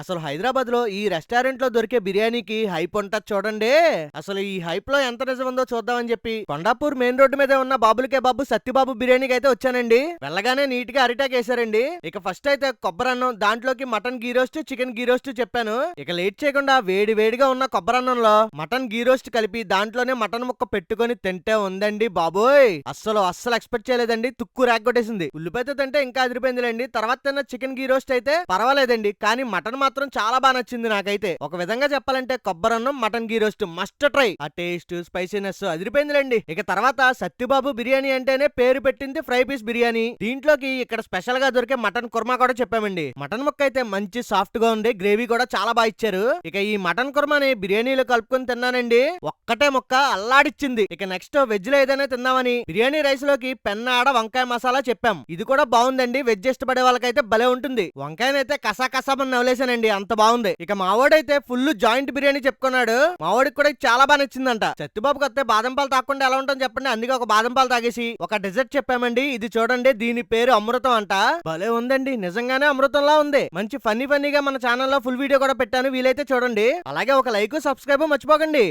అసలు హైదరాబాద్ లో ఈ రెస్టారెంట్ లో దొరికే బిర్యానీకి హైప్ ఉంటది చూడండి. అసలు ఈ హైప్ లో ఎంత నిజం ఉందో చూద్దామని చెప్పి కొండాపూర్ మెయిన్ రోడ్డు మీద ఉన్న బాబుల్ బాబు సత్యబాబు బిర్యానీకి అయితే వచ్చానండి. వెళ్ళగానే నీట్ గా అరిటాక్ వేసారండి. ఇక ఫస్ట్ అయితే కొబ్బరన్నం, దాంట్లోకి మటన్ గీ రోస్ట్, చికెన్ గీ రోస్ట్ చెప్పాను. ఇక లేట్ చేయకుండా వేడి వేడిగా ఉన్న కొబ్బరన్నంలో మటన్ గీ రోస్ట్ కలిపి దాంట్లోనే మటన్ ముక్క పెట్టుకొని తింటే ఉందండి బాబోయ్. అస్సలు ఎక్స్పెక్ట్ చేయలేదండి. తుక్కు రాగ్గొట్టేసింది. ఉల్లిపాయతో తింటే ఇంకా అదిరిపోయిందిలేండి. తర్వాత తిన్న చికెన్ గీ రోస్ట్ అయితే పర్వాలేదండి, కానీ మటన్ మాత్రం చాలా బాగా నచ్చింది నాకైతే. ఒక విధంగా చెప్పాలంటే కొబ్బరన్నం, మటన్ గీ రోస్ట్ మస్ట్ ట్రై. ఆ టేస్ట్, స్పైసీనెస్ అదిరిపోయిందిలేండి. ఇక తర్వాత సత్యబాబు బిర్యానీ అంటేనే పేరు పెట్టింది ఫ్రై పీస్ బిర్యానీ. దీంట్లోకి ఇక్కడ స్పెషల్ గా దొరికే మటన్ కుర్మా కూడా చెప్పామండి. మటన్ ముక్క అయితే మంచి సాఫ్ట్ గా ఉంది. గ్రేవీ కూడా చాలా బాగా ఇచ్చారు. ఇక ఈ మటన్ కుర్మాని బిర్యానీలో కలుపుకొని తిన్నానండి. ఒక్కటే ముక్క అల్లాడిచ్చింది. ఇక నెక్స్ట్ వెజ్ లో ఏదైనా తిందామని బిర్యానీ రైస్ లోకి పెన్నాడ వంకాయ మసాలా చెప్పాం. ఇది కూడా బాగుందండి. వెజ్ ఇష్టపడే వాళ్ళకైతే భలే ఉంటుంది. వంకాయనైతే కసా కసామని నవలేసానండి, అంత బాగుంది. ఇక మావోడైతే ఫుల్ జాయింట్ బిర్యానీ చెప్పుకున్నాడు. మావోడికి కూడా చాలా బాగా నచ్చిందంట. సత్యబాబుకి వస్తే బాదం పాలు తాకుండా ఎలా ఉంటుంది చెప్పండి. అందుకే ఒక బాదం పాలు తాగేసి ఒక డెజర్ట్ చెప్పామండి. ఇది చూడండి, దీని పేరు అమృతం అంట. భలే ఉందండి, నిజంగానే అమృతంలా ఉంది. మంచి ఫన్నీగా మన ఛానల్లో ఫుల్ వీడియో కూడా పెట్టాను, వీలైతే చూడండి. అలాగే ఒక లైక్, సబ్స్క్రైబ్ మర్చిపోకండి.